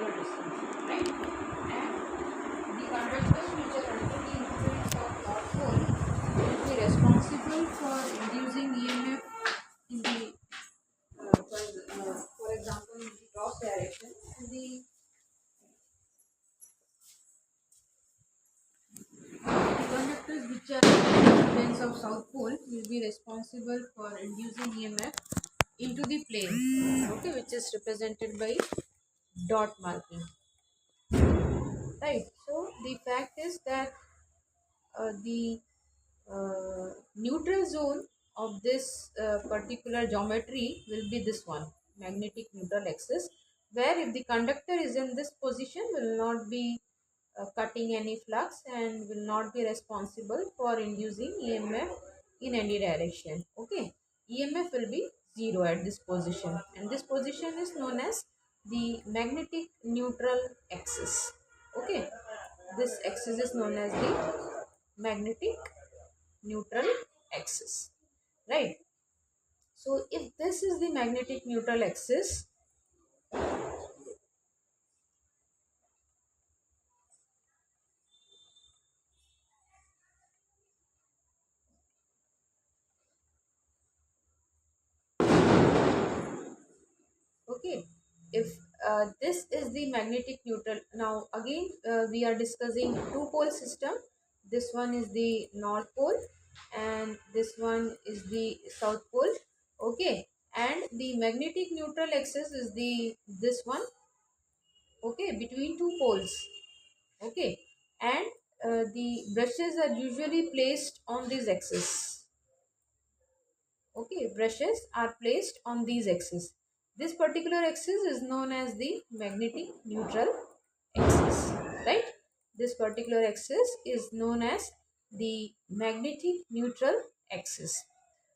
particular distance, right? And the conductors which are under the influence of North Pole will be responsible for inducing EMF in the, for example, in the cross direction, and the conductors which are under the influence of South Pole will be responsible for inducing EMF into the plane, okay, which is represented by dot marking, right? So the fact is that the neutral zone of this particular geometry will be this one, magnetic neutral axis, where if the conductor is in this position will not be cutting any flux and will not be responsible for inducing EMF in any direction. Okay, EMF will be zero at this position, and this position is known as the magnetic neutral axis. Okay, this axis is known as the magnetic neutral axis, right? So if this is the magnetic neutral axis, okay, if this is the magnetic neutral, now again we are discussing two pole system. This one is the north pole and this one is the south pole. Okay, and the magnetic neutral axis is the this one, okay, between two poles. Okay, and the brushes are usually placed on this axis. Okay, brushes are placed on these axes. This particular axis is known as the magnetic neutral axis, right? This particular axis is known as the magnetic neutral axis.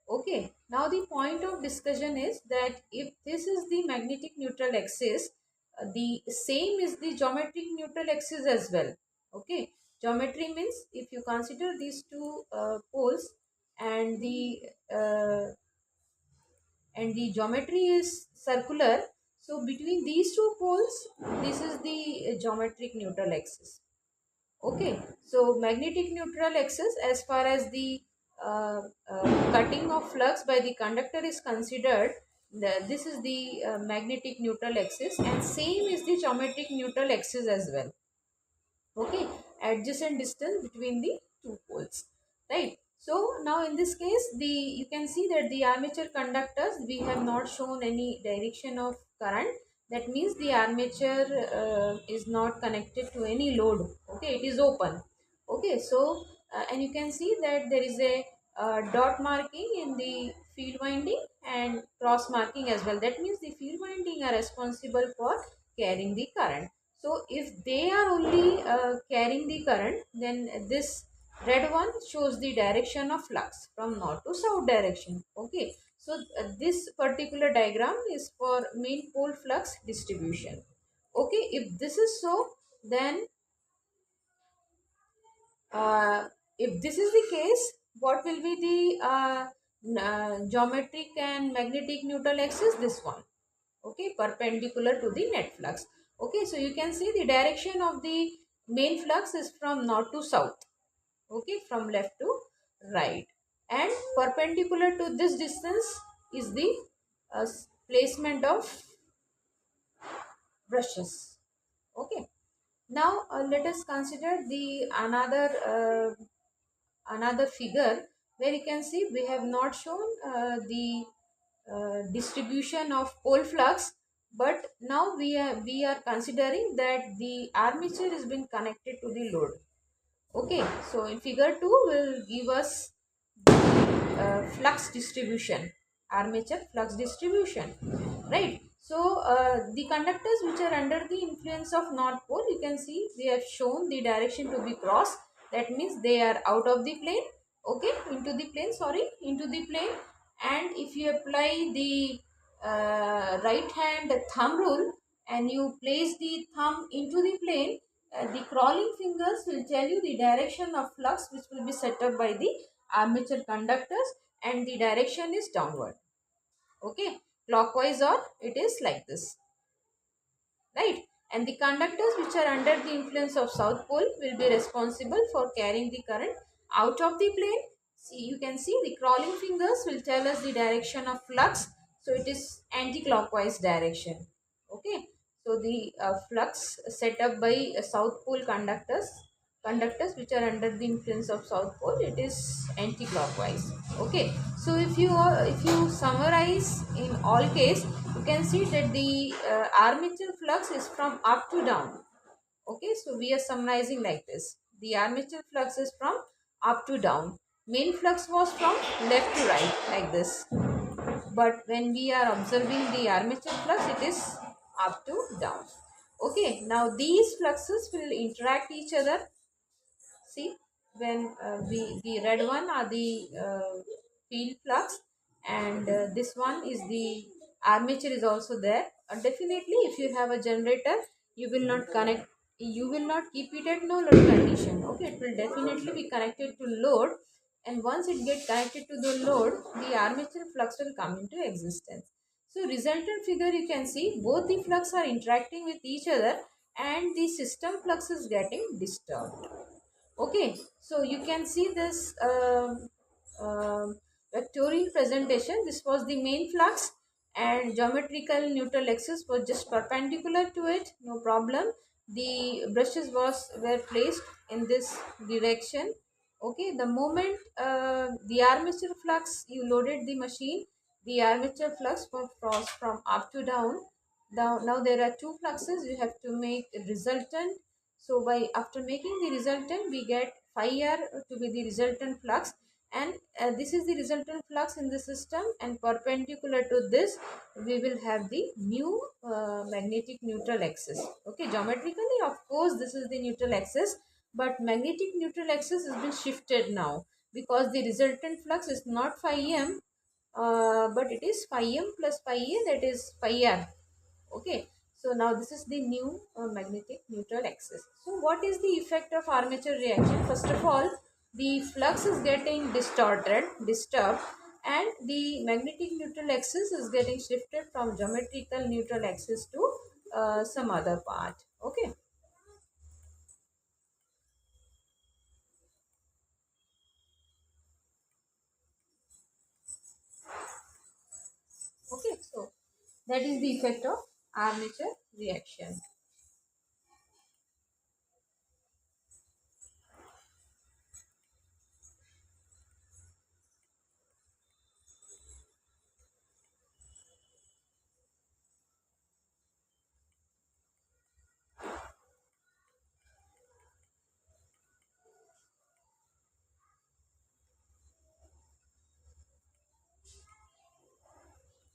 Okay, now the point of discussion is that if this is the magnetic neutral axis, the same is the geometric neutral axis as well. Okay, geometry means if you consider these two poles and uh, the geometry is circular, so between these two poles this is the geometric neutral axis. Okay, so magnetic neutral axis as far as the cutting of flux by the conductor is considered, this is the magnetic neutral axis, and same is the geometric neutral axis as well. Okay, adjacent distance between the two poles, right? So now in this case, the you can see that the armature conductors, we have not shown any direction of current. That means the armature is not connected to any load. Okay, it is open. Okay, so and you can see that there is a dot marking in the field winding and cross marking as well. That means the field winding are responsible for carrying the current. So if they are only carrying the current, then this red one shows the direction of flux from north to south direction. Okay, so this particular diagram is for main pole flux distribution. Okay, if this is so, then uh, if this is the case, what will be the geometric and magnetic neutral axis? This one. Okay, perpendicular to the net flux. Okay, so you can see the direction of the main flux is from north to south. Okay, from left to right, and perpendicular to this distance is the placement of brushes. Okay, now let us consider the another figure where you can see we have not shown the distribution of pole flux, but now we are considering that the armature has been connected to the load. Okay, so in figure 2 will give us flux distribution, armature flux distribution, right? So the conductors which are under the influence of north pole, you can see we have shown the direction to be cross. That means they are out of the plane. Okay, into the plane, sorry, into the plane. And if you apply the right hand thumb rule and you place the thumb into the plane, the crawling fingers will tell you the direction of flux which will be set up by the armature conductors, and the direction is downward. Okay, clockwise, or it is like this, right? and the conductors which are under the influence of south pole will be responsible for carrying the current out of the plane. See, you can see the crawling fingers will tell us the direction of flux, so it is anti-clockwise direction. Okay, so the flux set up by south pole conductors which are under the influence of south pole, it is anti-clockwise. Okay, so if you summarize in all case, you can see that the armature flux is from up to down. Okay, so we are summarizing like this: the armature flux is from up to down, main flux was from left to right like this, but when we are observing the armature flux, it is up to down. Okay, now these fluxes will interact each other. See, when the red one are the field flux, and this one is the armature is also there. Definitely, if you have a generator, you will not keep it at no load condition. Okay, it will definitely be connected to load, and once it get connected to the load, the armature flux will come into existence. So resultant figure, you can see both the flux are interacting with each other, and the system flux is getting disturbed. Okay, so you can see this vectorial presentation. This was the main flux, and geometrical neutral axis was just perpendicular to it, no problem. The brushes were placed in this direction. Okay, the moment the armature flux, you loaded the machine, the armature flux was from up to down. Now there are two fluxes, you have to make resultant. So by after making the resultant, we get phi r to be the resultant flux, and this is the resultant flux in the system, and perpendicular to this we will have the new magnetic neutral axis. Okay, geometrically of course this is the neutral axis, but magnetic neutral axis has been shifted now, because the resultant flux is not phi m, but it is phi m plus phi a, that is phi r. Okay, so now this is the new magnetic neutral axis. So what is the effect of armature reaction? First of all, the flux is getting disturbed, and the magnetic neutral axis is getting shifted from geometrical neutral axis to some other part. Okay, okay, so that is the effect of armature reaction.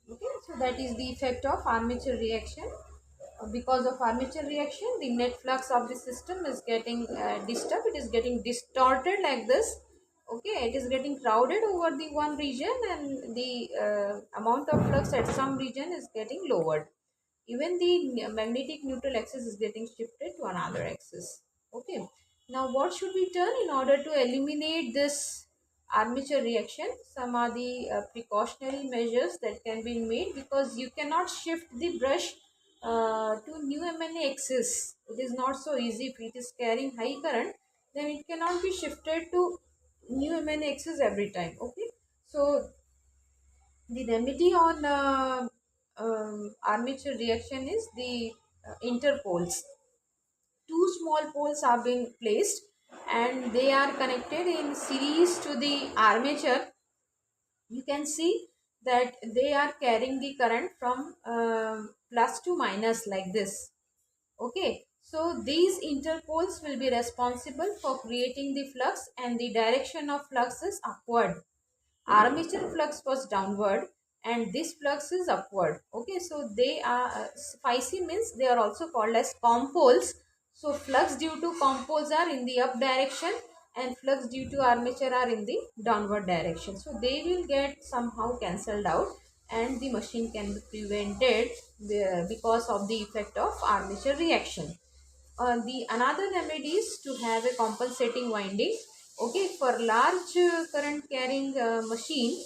Okay, so that is the effect of armature reaction. Because of armature reaction, the net flux of the system is getting disturbed, it is getting distorted like this. Okay, it is getting crowded over the one region, and the amount of flux at some region is getting lowered. Even the magnetic neutral axis is getting shifted to another axis. Okay, now what should we turn in order to eliminate this armature reaction? Some are the precautionary measures that can be made, because you cannot shift the brush to new MNA axis. It is not so easy. If it is carrying high current, then it cannot be shifted to new MNA axis every time. Okay, so the remedy on armature reaction is the interpoles. Two small poles are being placed, and they are connected in series to the armature. You can see that they are carrying the current from plus to minus like this. Okay, so these interpoles will be responsible for creating the flux, and the direction of flux is upward. Armature flux was downward, and this flux is upward. Okay, so they are phi c means they are also called as compoles. So flux due to compoles are in the up direction, and flux due to armature are in the downward direction. So they will get somehow cancelled out, and the machine can be prevented because of the effect of armature reaction. The another remedy is to have a compensating winding. Okay, for large current carrying machine,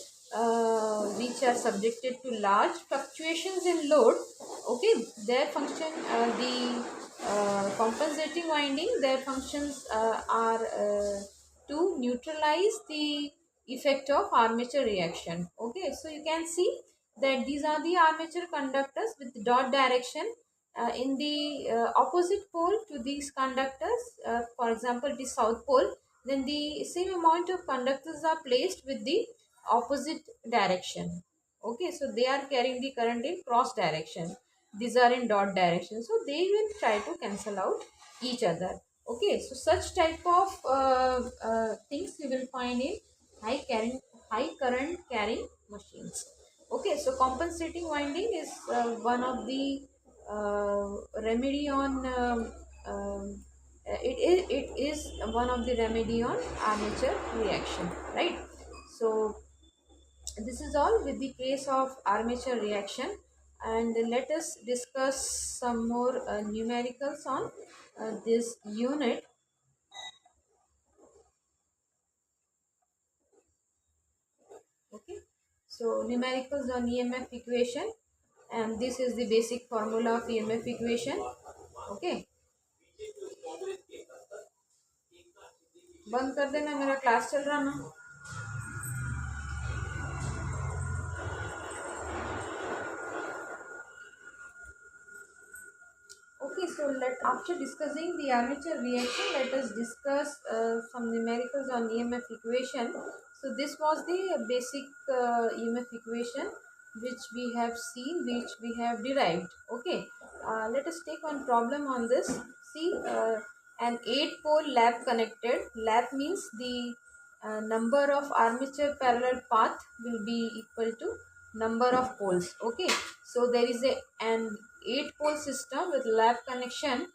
which are subjected to large fluctuations in load. Okay, their function, the compensating winding, their functions are to neutralize the effect of armature reaction. Okay, so you can see that these are the armature conductors with dot direction in the opposite pole to these conductors. For example, the south pole, then the same amount of conductors are placed with the opposite direction. Okay, so they are carrying the current in cross direction. These are in dot direction, so they will try to cancel out each other. Okay, so such type of things you will find in high current carrying machines. Okay, so compensating winding is one of the remedy on it is one of the remedy on armature reaction, right? So this is all with the case of armature reaction, and let us discuss some more numericals on this unit. Okay, so numericals on EMF equation, and this is the basic formula of EMF equation. Okay, बंद कर देना, मेरा class चल रहा ना. Okay, so after discussing the armature reaction, let us discuss some numericals on EMF equation. So this was the basic EMF equation which we have seen, which we have derived. Okay, let us take one problem on this. See, an 8-pole lap connected. Lap means the number of armature parallel path will be equal to number of poles. Okay, so there is an 8-pole system with lap connection,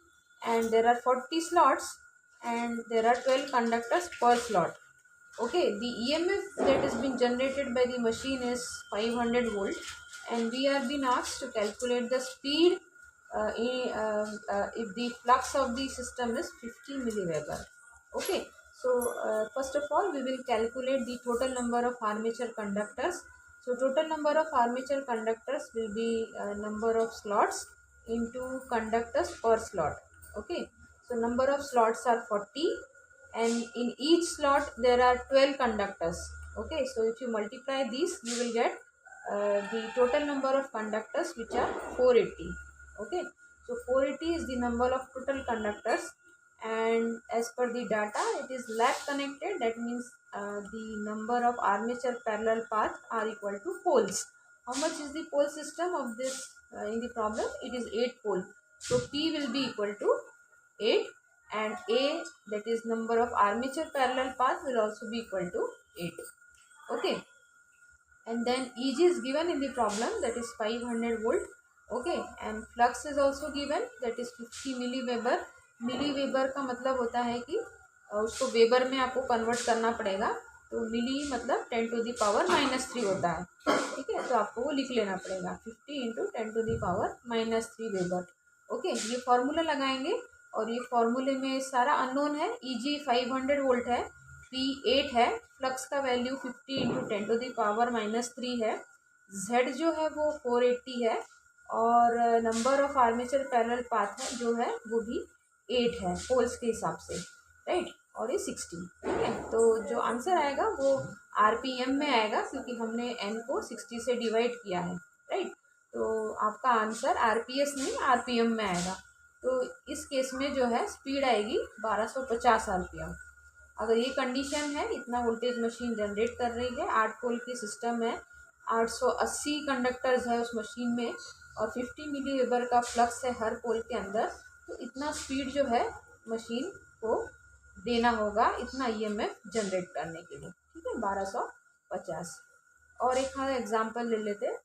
and there are 40 slots and there are 12 conductors per slot. Okay, the EMF that has been generated by the machine is 500 volt, and we are being asked to calculate the speed if the flux of the system is 50 milliweber. Okay, so first of all we will calculate the total number of armature conductors. So total number of armature conductors will be number of slots into conductors per slot. Okay, so number of slots are 40, and in each slot there are 12 conductors. Okay, so if you multiply these, you will get the total number of conductors, which are 480. Okay, so 480 is the number of total conductors, and as per the data it is lap connected. That means the number of armature parallel path are equal to poles. How much is the pole system of this in the problem? It is 8 pole, so P will be equal to 8, and A, that is number of armature parallel path, will also be equal to 8. Okay, and then EG is given in the problem, that is 500 volt. Okay, and flux is also given, that is 50 milliweber. milliweber का मतलब होता है कि उसको weber में आपको convert करना पड़ेगा. तो मिली मतलब 10⁻³ होता है. ठीक है, तो आपको वो लिख लेना पड़ेगा 50 इंटू 10⁻³ वेबर. ओके, ये फॉर्मूला लगाएंगे, और ये फॉर्मूले में सारा अननोन है. EG 500 वोल्ट है, P 8 है, फ्लक्स का वैल्यू 50 इंटू 10⁻³ है, Z जो है वो 480 है, और number of armature parallel path है जो है वो भी 8 है पोल्स के हिसाब से, राइट, और ये 60. ठीक है, तो जो आंसर आएगा वो RPM में आएगा, क्योंकि हमने N को 60 से डिवाइड किया है, राइट. तो आपका आंसर RPS नहीं RPM में आएगा. तो इस केस में जो है स्पीड आएगी 1250 RPM. अगर ये कंडीशन है, इतना वोल्टेज मशीन जनरेट कर रही है, 8 पोल की सिस्टम है, 880 कंडक्टर्स है उस मशीन में, और 50 मिलीवेबर का फ्लक्स है हर पोल के अंदर, तो इतना स्पीड जो है मशीन को देना होगा इतना ईएमएफ जनरेट करने के लिए. ठीक है, 1250. और एक हाँ एग्जाम्पल ले लेते हैं.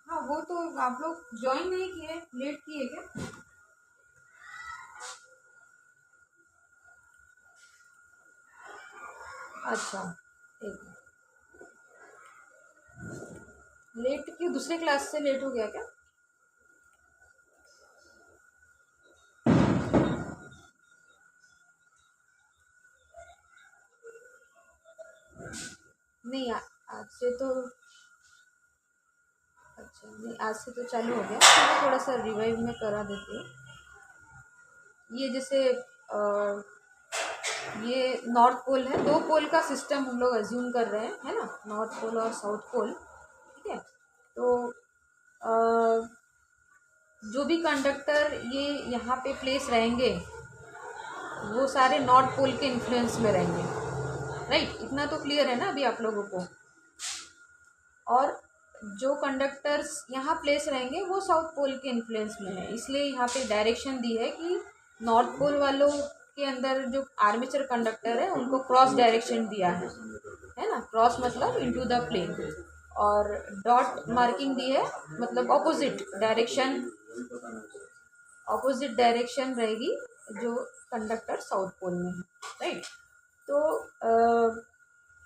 हाँ, वो तो आप लोग ज्वाइन नहीं किए, लेट किए क्या? अच्छा, एक लेट क्यों, दूसरे क्लास से लेट हो गया क्या? नहीं आज से तो अच्छा नहीं, आज से तो चालू हो गया, तो थोड़ा सा रिवाइव में करा देती हूँ। ये जैसे ये नॉर्थ पोल है, 2 पोल का सिस्टम हम लोग अज्यूम कर रहे हैं, है ना, नॉर्थ पोल और साउथ पोल। ठीक है, तो जो भी कंडक्टर ये यहाँ पे प्लेस रहेंगे वो सारे नॉर्थ पोल के इन्फ्लुएंस में रहेंगे, राइट। इतना तो क्लियर है ना अभी आप लोगों को। और जो कंडक्टर्स यहाँ प्लेस रहेंगे वो साउथ पोल के इन्फ्लुएंस में है, इसलिए यहाँ पे डायरेक्शन दी है कि नॉर्थ पोल वालों के अंदर जो आर्मेचर कंडक्टर है उनको क्रॉस डायरेक्शन दिया है ना, क्रॉस मतलब इनटू द प्लेन। और डॉट मार्किंग दी है मतलब ऑपोजिट डायरेक्शन रहेगी जो कंडक्टर साउथ पोल में है, राइट। तो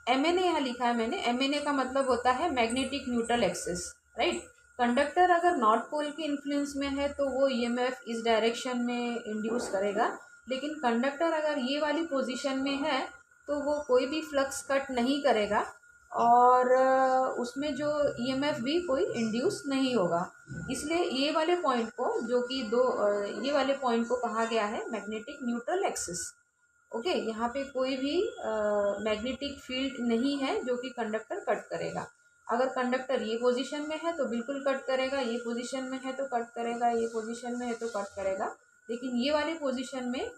MNA यहाँ लिखा है मैंने, MNA का मतलब होता है magnetic neutral axis, right. Conductor अगर नॉर्थ पोल के इन्फ्लुएंस में है तो वो EMF इस डायरेक्शन में इंड्यूस करेगा, लेकिन कंडक्टर अगर ये वाली पोजीशन में है तो वो कोई भी फ्लक्स कट नहीं करेगा और उसमें जो EMF भी कोई इंड्यूस नहीं होगा। इसलिए ये वाले पॉइंट को जो कि ये वाले पॉइंट को कहा गया है मैग्नेटिक न्यूट्रल एक्सिस। ओके, यहाँ पे कोई भी मैग्नेटिक फील्ड नहीं है जो कि कंडक्टर कट करेगा। अगर कंडक्टर ये पोजीशन में है तो बिल्कुल कट करेगा, ये पोजीशन में है तो कट करेगा, ये पोजीशन में है तो कट करेगा, लेकिन ये वाले पोजीशन में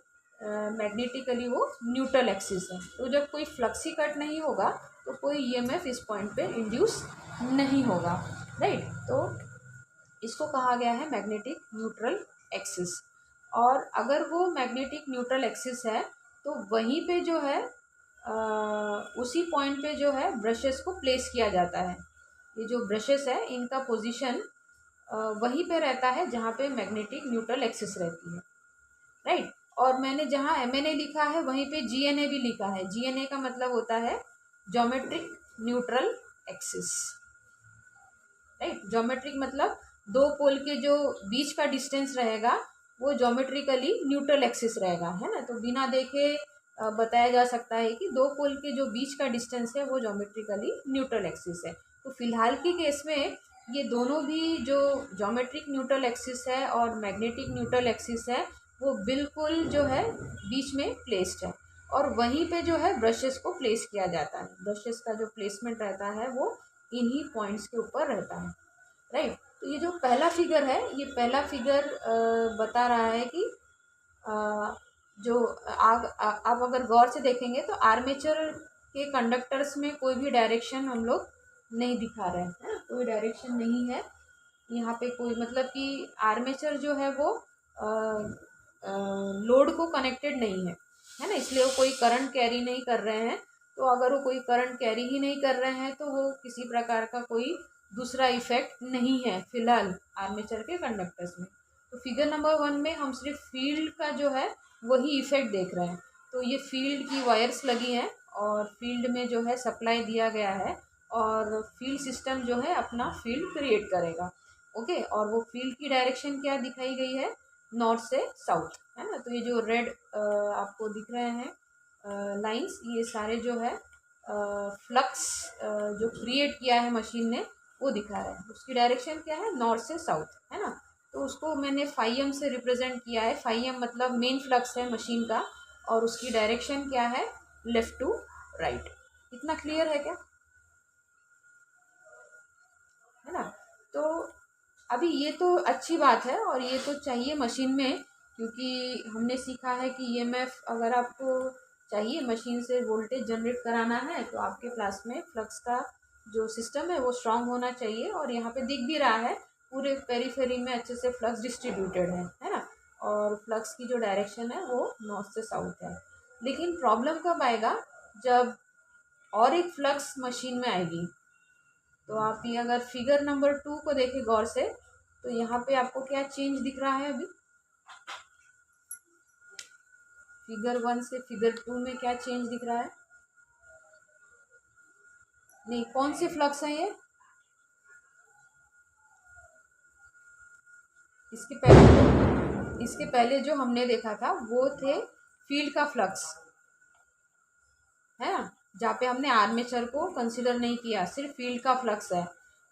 मैग्नेटिकली वो न्यूट्रल एक्सिस है। तो जब कोई फ्लक्स ही कट नहीं होगा तो कोई EMF इस पॉइंट पे इंड्यूस नहीं होगा, राइट। तो इसको कहा गया है मैग्नेटिक न्यूट्रल एक्सिस। और अगर वो मैग्नेटिक न्यूट्रल एक्सिस है तो वहीं पे जो है उसी पॉइंट पे जो है ब्रशेस को प्लेस किया जाता है। ये जो ब्रशेस है इनका पोजीशन वहीं पे रहता है जहाँ पे मैग्नेटिक न्यूट्रल एक्सिस रहती है, राइट। और मैंने जहाँ MNA लिखा है वहीं पे GNA भी लिखा है। GNA का मतलब होता है geometric neutral axis, right. Geometric मतलब 2 पोल के जो बीच का डिस्टेंस रहेगा वो ज्योमेट्रिकली न्यूट्रल एक्सिस रहेगा, है ना। तो बिना देखे बताया जा सकता है कि 2 पोल के जो बीच का डिस्टेंस है वो ज्योमेट्रिकली न्यूट्रल एक्सिस है। तो फिलहाल के केस में ये दोनों भी जो ज्योमेट्रिक न्यूट्रल एक्सिस है और मैग्नेटिक न्यूट्रल एक्सिस है वो बिल्कुल जो है बीच में प्लेस्ड है, और वहीं पे जो है ब्रशेस को प्लेस किया जाता है। ब्रशेस का जो प्लेसमेंट रहता है वो इन्हीं पॉइंट्स के ऊपर रहता है, राइट। तो ये जो पहला फिगर है, ये पहला फिगर बता रहा है कि जो आप अगर गौर से देखेंगे तो आर्मेचर के कंडक्टर्स में कोई भी डायरेक्शन हम लोग नहीं दिखा रहे हैं, है ना, कोई डायरेक्शन नहीं है यहाँ पे। कोई मतलब कि आर्मेचर जो है वो लोड को कनेक्टेड नहीं है ना, इसलिए वो कोई करंट कैरी नहीं कर रहे हैं। तो अगर वो कोई करंट कैरी ही नहीं कर रहे हैं तो वो किसी प्रकार का कोई दूसरा इफेक्ट नहीं है फिलहाल आर्मेचर के कंडक्टर्स में। तो फिगर नंबर 1 में हम सिर्फ फील्ड का जो है वही इफेक्ट देख रहे हैं। तो ये फील्ड की वायर्स लगी हैं और फील्ड में जो है सप्लाई दिया गया है और फील्ड सिस्टम जो है अपना फील्ड क्रिएट करेगा, ओके। और वो फील्ड की डायरेक्शन क्या दिखाई गई है, नॉर्थ से साउथ, है ना। तो ये जो रेड आपको दिख रहे हैं लाइंस, ये सारे जो है फ्लक्स जो क्रिएट किया है मशीन ने वो दिखा रहा है। उसकी डायरेक्शन क्या है, नॉर्थ से साउथ, है ना। तो उसको मैंने फाई से रिप्रेजेंट किया है। फाई मतलब मेन फ्लक्स है मशीन का और उसकी डायरेक्शन क्या है, लेफ्ट टू राइट। इतना क्लियर है क्या, है ना। तो अभी ये तो अच्छी बात है और ये तो चाहिए मशीन में, क्योंकि हमने सीखा है कि EMF अगर आपको चाहिए मशीन से वोल्टेज जनरेट कराना है तो आपके क्लास में फ्लक्स का जो सिस्टम है वो स्ट्रांग होना चाहिए। और यहाँ पे दिख भी रहा है पूरे पेरीफेरी में अच्छे से फ्लक्स डिस्ट्रीब्यूटेड है ना। और फ्लक्स की जो डायरेक्शन है वो नॉर्थ से साउथ है। लेकिन प्रॉब्लम कब आएगा, जब और एक फ्लक्स मशीन में आएगी। तो आप ये अगर फिगर नंबर 2 को देखें गौर से तो यहाँ पे आपको क्या चेंज दिख रहा है। अभी फिगर 1 से फिगर 2 में क्या चेंज दिख रहा है, नहीं कौन सी फ्लक्स है ये, इसके पहले जो हमने देखा था वो थे फील्ड का फ्लक्स, है ना। जहाँ पे हमने आर्मेचर को कंसिडर नहीं किया, सिर्फ फील्ड का फ्लक्स है।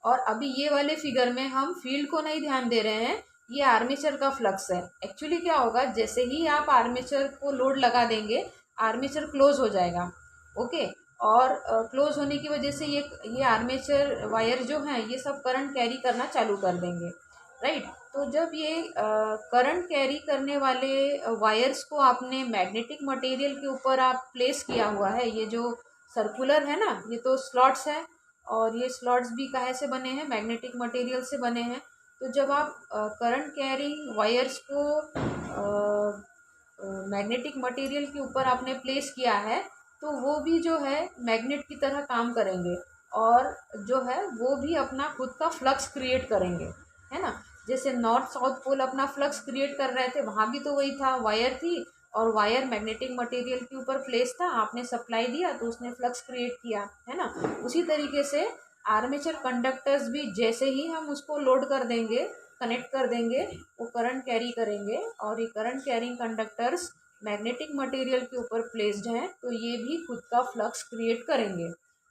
और अभी ये वाले फिगर में हम फील्ड को नहीं ध्यान दे रहे हैं, ये आर्मेचर का फ्लक्स है। एक्चुअली क्या होगा, जैसे ही आप आर्मेचर को लोड लगा देंगे, आर्मेचर क्लोज हो जाएगा। ओके, और क्लोज होने की वजह से ये आर्मेचर वायर जो हैं ये सब करंट कैरी करना चालू कर देंगे, राइट। तो जब ये करंट कैरी करने वाले वायर्स को आपने मैग्नेटिक मटेरियल के ऊपर आप प्लेस किया हुआ है, ये जो सर्कुलर है ना, ये तो स्लॉट्स है, और ये स्लॉट्स भी काहे से बने हैं, मैग्नेटिक मटेरियल से बने हैं। तो जब आप करंट कैरिंग वायर्स को मैग्नेटिक मटेरियल के ऊपर आपने प्लेस किया है, तो वो भी जो है मैग्नेट की तरह काम करेंगे, और जो है वो भी अपना खुद का फ्लक्स क्रिएट करेंगे, है ना। जैसे नॉर्थ साउथ पोल अपना फ्लक्स क्रिएट कर रहे थे, वहाँ भी तो वही था, वायर थी, और वायर मैग्नेटिक मटेरियल के ऊपर प्लेस था, आपने सप्लाई दिया तो उसने फ्लक्स क्रिएट किया, है ना। उसी तरीके से आर्मेचर कंडक्टर्स भी जैसे ही हम उसको लोड कर देंगे, कनेक्ट कर देंगे, वो करंट कैरी करेंगे, और ये current carrying conductors magnetic material के ऊपर प्लेस्ड हैं, तो ये भी खुद का फ्लक्स क्रिएट करेंगे,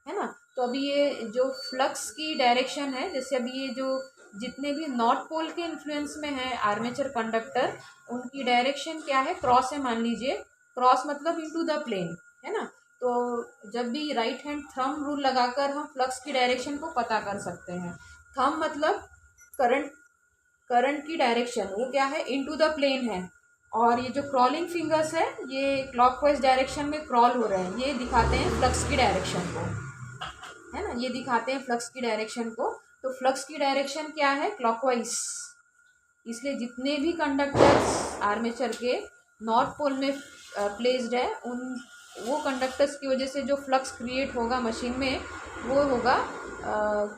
है ना। तो अभी ये जो फ्लक्स की डायरेक्शन है, जैसे अभी ये जो जितने भी नॉर्थ पोल के इन्फ्लुएंस में है आर्मेचर कंडक्टर, उनकी डायरेक्शन क्या है, क्रॉस है, मान लीजिए। क्रॉस मतलब इनटू द प्लेन, है ना। तो जब भी राइट हैंड थंब रूल लगाकर हम फ्लक्स की डायरेक्शन को पता कर सकते हैं। थंब मतलब करंट की डायरेक्शन, वो क्या है, इनटू द प्लेन है, और ये जो क्रॉलिंग फिंगर्स है ये क्लॉकवाइज डायरेक्शन में क्रॉल हो रहे हैं, ये दिखाते हैं फ्लक्स की डायरेक्शन को, है ना, ये दिखाते हैं फ्लक्स की डायरेक्शन को। तो फ्लक्स की डायरेक्शन क्या है, क्लॉकवाइज। इसलिए जितने भी कंडक्टर्स आर्मेचर के नॉर्थ पोल में प्लेस्ड है, उन वो कंडक्टर्स की वजह से जो फ्लक्स क्रिएट होगा मशीन में, वो होगा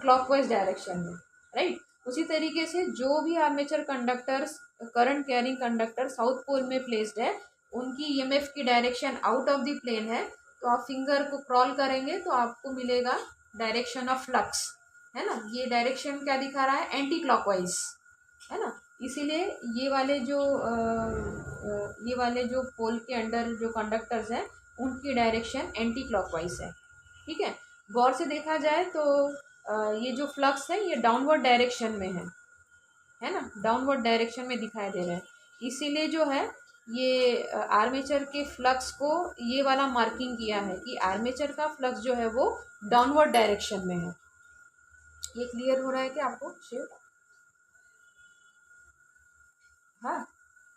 क्लॉकवाइज डायरेक्शन में, राइट। उसी तरीके से जो भी armature conductors current carrying conductor south pole में प्लेस्ड है, उनकी ईएमएफ की direction out of the plane है। तो आप फिंगर को क्रॉल करेंगे तो आपको मिलेगा डायरेक्शन ऑफ फ्लक्स, है ना। ये डायरेक्शन क्या दिखा रहा है, एंटी क्लॉकवाइज, है ना। इसीलिए ये वाले जो पोल के अंडर जो कंडक्टर्स हैं, उनकी डायरेक्शन एंटी क्लॉकवाइज है, ठीक है। गौर से देखा जाए तो ये जो फ्लक्स है ये डाउनवर्ड डायरेक्शन में है ना, डाउनवर्ड डायरेक्शन में दिखाई दे रहा है। इसीलिए जो है ये आर्मेचर के फ्लक्स को ये वाला मार्किंग किया है कि आर्मेचर का फ्लक्स जो है वो डाउनवर्ड डायरेक्शन में है। ये क्लियर हो रहा है क्या आपको शिव? हाँ,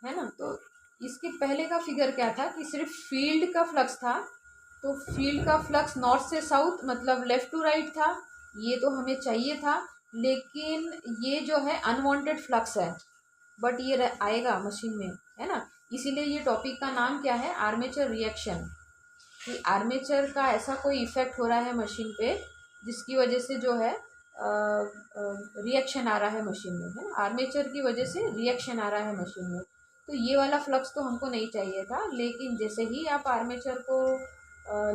है ना। तो इसके पहले का फिगर क्या था कि सिर्फ फील्ड का फ्लक्स था, तो फील्ड का फ्लक्स नॉर्थ से साउथ मतलब लेफ़्ट टू राइट था, ये तो हमें चाहिए था। लेकिन ये जो है अनवांटेड फ्लक्स है, बट ये आएगा मशीन में, है ना। इसीलिए ये टॉपिक का नाम क्या है, आर्मेचर रिएक्शन, कि आर्मेचर का ऐसा कोई इफेक्ट हो रहा है मशीन पे जिसकी वजह से जो है रिएक्शन आ रहा है मशीन में, है ना। आर्मेचर की वजह से रिएक्शन आ रहा है मशीन में। तो ये वाला फ्लक्स तो हमको नहीं चाहिए था, लेकिन जैसे ही आप आर्मेचर को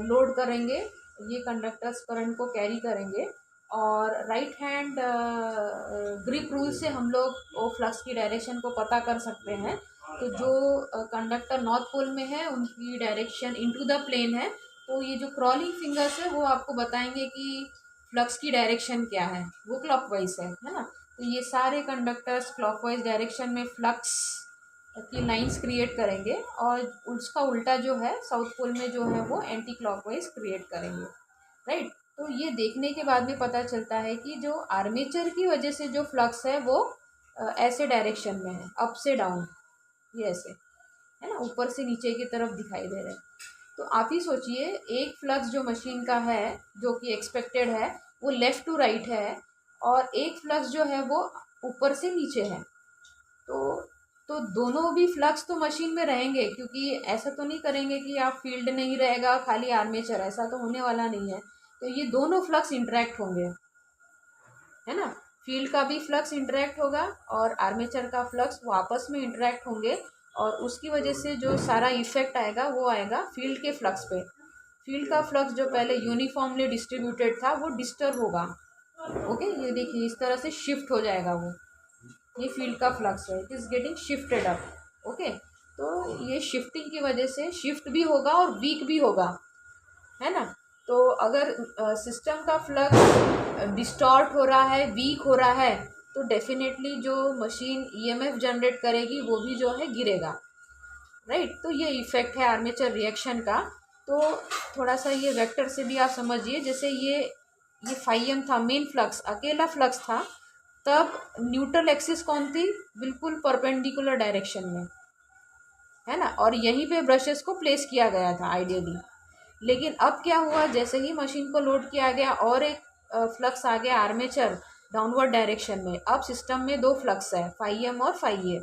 लोड करेंगे, ये कंडक्टर्स करंट को कैरी करेंगे, और राइट हैंड ग्रिप रूल से हम लोग वो फ्लक्स की डायरेक्शन को पता कर सकते हैं। तो जो कंडक्टर नॉर्थ पोल में है उनकी डायरेक्शन इनटू द प्लेन है, तो ये जो क्रॉलिंग फिंगर्स है वो आपको बताएंगे कि फ्लक्स की डायरेक्शन क्या है, वो क्लॉकवाइज है ना। तो ये सारे कंडक्टर्स क्लॉकवाइज डायरेक्शन में फ्लक्स की लाइंस क्रिएट करेंगे, और उसका उल्टा जो है साउथ पोल में जो है वो एंटी क्लॉकवाइज क्रिएट करेंगे, राइट। तो ये देखने के बाद में पता चलता है कि जो आर्मेचर की वजह से जो फ्लक्स है वो ऐसे डायरेक्शन में है, अप से डाउन, ये ऐसे, है ना, ऊपर से नीचे की तरफ दिखाई दे रहे हैं। तो आप ही सोचिए, एक फ्लक्स जो मशीन का है जो कि एक्सपेक्टेड है वो लेफ़्ट टू राइट है, और एक फ्लक्स जो है वो ऊपर से नीचे है। तो तो दोनों भी फ्लक्स तो मशीन में रहेंगे, क्योंकि ऐसा तो नहीं करेंगे कि आप फील्ड नहीं रहेगा खाली आर्मेचर, ऐसा तो होने वाला नहीं है। तो ये दोनों फ्लक्स इंटरेक्ट होंगे, है ना। फील्ड का भी फ्लक्स इंटरेक्ट होगा और आर्मेचर का फ्लक्स वो आपस में इंटरेक्ट होंगे, और उसकी वजह से जो सारा इफेक्ट आएगा वो आएगा फील्ड के फ्लक्स पे। फील्ड का फ्लक्स जो पहले यूनिफॉर्मली डिस्ट्रीब्यूटेड था वो डिस्टर्ब होगा, ओके। ये देखिए इस तरह से शिफ्ट हो जाएगा वो, ये फील्ड का फ्लक्स है, it is getting shifted up, okay. तो ये शिफ्टिंग की वजह से शिफ्ट भी होगा और वीक भी होगा, है ना। तो अगर सिस्टम का फ्लक्स डिस्टॉर्ट हो रहा है, वीक हो रहा है, तो डेफिनेटली जो मशीन ईएमएफ जनरेट करेगी वो भी जो है गिरेगा, राइट। तो ये इफेक्ट है आर्मेचर रिएक्शन का। तो थोड़ा सा ये वेक्टर से भी आप समझिए, जैसे ये फाइव था, मेन फ्लक्स अकेला फ्लक्स था, तब न्यूट्रल एक्सिस कौन थी, बिल्कुल परपेंडिकुलर डायरेक्शन में, है ना, और यहीं पे ब्रशेस को प्लेस किया गया था आइडियली। लेकिन अब क्या हुआ, जैसे ही मशीन को लोड किया गया और एक फ्लक्स आ गया आर्मेचर डाउनवर्ड डायरेक्शन में, अब सिस्टम में दो फ्लक्स है, फाई एम और फाई ए।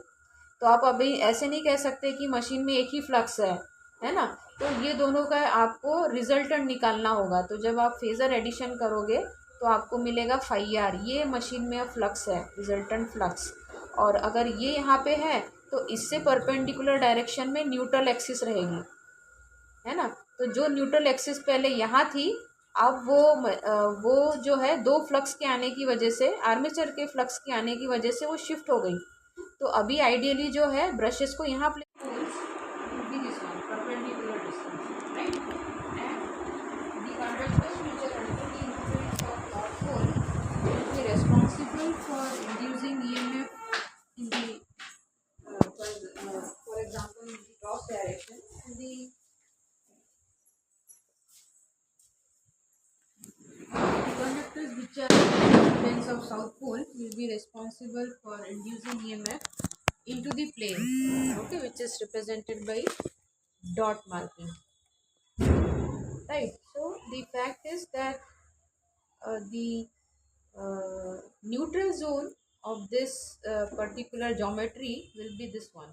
तो आप अभी ऐसे नहीं कह सकते कि मशीन में एक ही फ्लक्स है ना। तो ये दोनों का आपको रिजल्टेंट निकालना होगा। तो जब आप फेजर एडिशन करोगे तो आपको मिलेगा फाई आर, ये मशीन में अब फ्लक्स है, रिजल्टेंट फ्लक्स। और अगर ये यहाँ पे है तो इससे परपेंडिकुलर डायरेक्शन में न्यूट्रल एक्सिस रहेगी, है ना। तो जो न्यूट्रल एक्सिस पहले यहाँ थी, अब वो जो है दो फ्लक्स के आने की वजह से, आर्मेचर के फ्लक्स के आने की वजह से वो शिफ्ट हो गई। तो अभी आइडियली जो है ब्रशेस को यहाँ responsible for inducing EMF in the for example in the cross direction, and the conductors which are planes of south pole will be responsible for inducing EMF into the plane, okay, which is represented by dot marking, right. So the fact is that the neutral zone of this particular geometry will be this one.